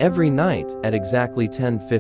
Every night, at exactly 10:15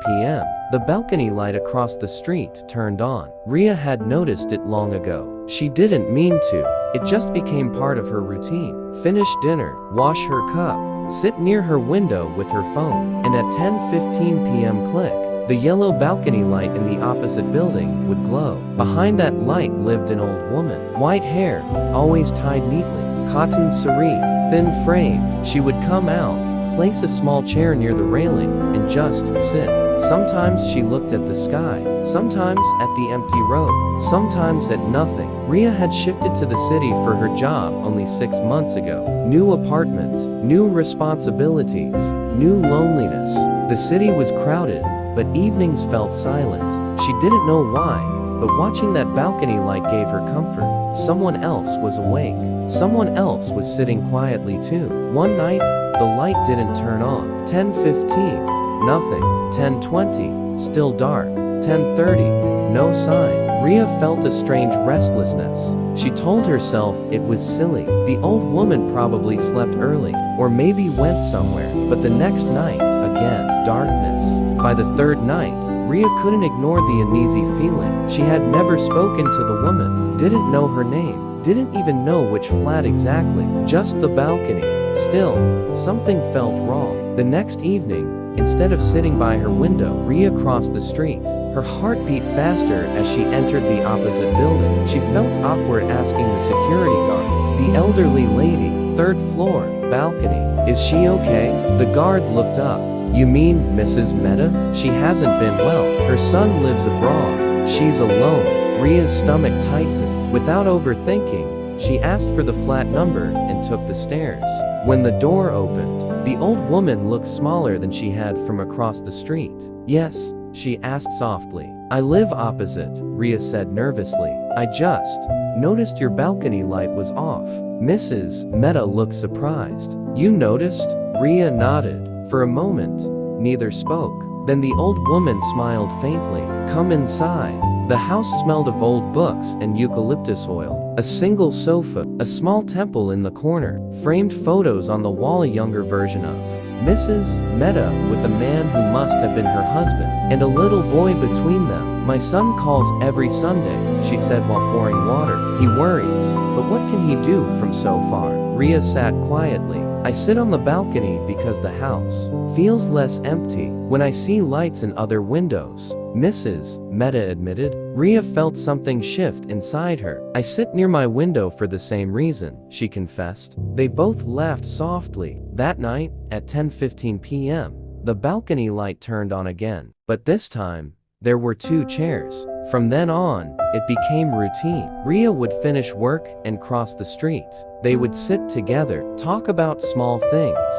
p.m., the balcony light across the street turned on. Rhea had noticed it long ago. She didn't mean to. It just became part of her routine. Finish dinner, wash her cup, sit near her window with her phone, and at 10:15 p.m. click. The yellow balcony light in the opposite building would glow. Behind that light lived an old woman. White hair, always tied neatly. Cotton cerise, thin frame. She would come out, place a small chair near the railing, and just sit. Sometimes she looked at the sky, sometimes at the empty road, sometimes at nothing. Rhea had shifted to the city for her job only 6 months ago. New apartment, new responsibilities, new loneliness. The city was crowded, but evenings felt silent. She didn't know why, but watching that balcony light gave her comfort. Someone else was awake. Someone else was sitting quietly too. One night, the light didn't turn on. 10:15, nothing. 10:20, still dark. 10:30, no sign. Rhea felt a strange restlessness. She told herself it was silly. The old woman probably slept early, or maybe went somewhere. But the next night, again, darkness. By the third night, Rhea couldn't ignore the uneasy feeling. She had never spoken to the woman, didn't know her name, didn't even know which flat exactly, just the balcony. Still, something felt wrong. The next evening, instead of sitting by her window, Rhea crossed the street. Her heart beat faster as she entered the opposite building. She felt awkward asking the security guard, the elderly lady, third floor, balcony, is she okay? The guard looked up. You mean Mrs. Mehta? She hasn't been well. Her son lives abroad. She's alone. Rhea's stomach tightened. Without overthinking, she asked for the flat number and took the stairs. When the door opened, the old woman looked smaller than she had from across the street. Yes, she asked softly. I live opposite, Rhea said nervously. I just noticed your balcony light was off. Mrs. Mehta looked surprised. You noticed? Rhea nodded. For a moment, neither spoke. Then the old woman smiled faintly. Come inside. The house smelled of old books and eucalyptus oil. A single sofa, a small temple in the corner, framed photos on the wall, a younger version of Mrs. Mehta with a man who must have been her husband, and a little boy between them. My son calls every Sunday, she said while pouring water. He worries, but what can he do from so far? Rhea sat quietly. I sit on the balcony because the house feels less empty when I see lights in other windows, Mrs. Mehta admitted. Rhea felt something shift inside her. I sit near my window for the same reason, she confessed. They both laughed softly. That night, at 10:15 p.m., the balcony light turned on again. But this time, there were 2 chairs. From then on, it became routine. Rhea would finish work and cross the street. They would sit together, talk about small things,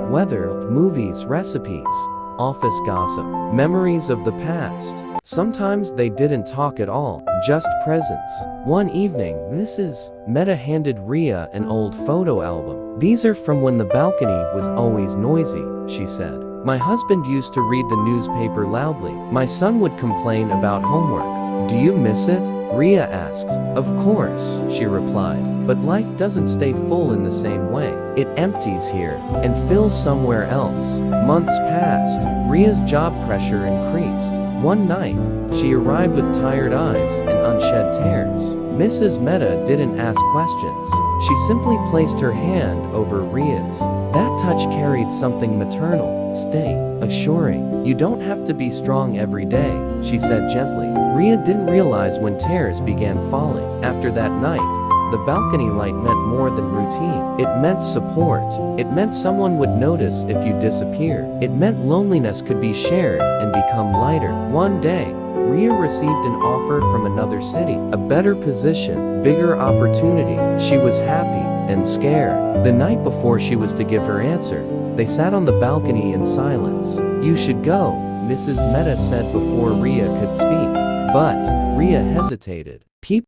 weather, movies, recipes, office gossip, memories of the past. Sometimes they didn't talk at all, just presence. One evening, Mrs. Mehta handed Rhea an old photo album. These are from when the balcony was always noisy, she said. My husband used to read the newspaper loudly. My son would complain about homework. Do you miss it? Rhea asked. Of course, she replied. But life doesn't stay full in the same way. It empties here and fills somewhere else. Months passed. Rhea's job pressure increased. One night, she arrived with tired eyes and unshed tears. Mrs. Mehta didn't ask questions. She simply placed her hand over Rhea's. That touch carried something maternal, stay, assuring. You don't have to be strong every day, she said gently. Rhea didn't realize when tears began falling. After that night, the balcony light meant more than routine. It meant support. It meant someone would notice if you disappeared. It meant loneliness could be shared and become lighter. One day, Rhea received an offer from another city, a better position, bigger opportunity. She was happy and scared. The night before she was to give her answer, they sat on the balcony in silence. You should go, Mrs. Mehta said before Rhea could speak. But Rhea hesitated.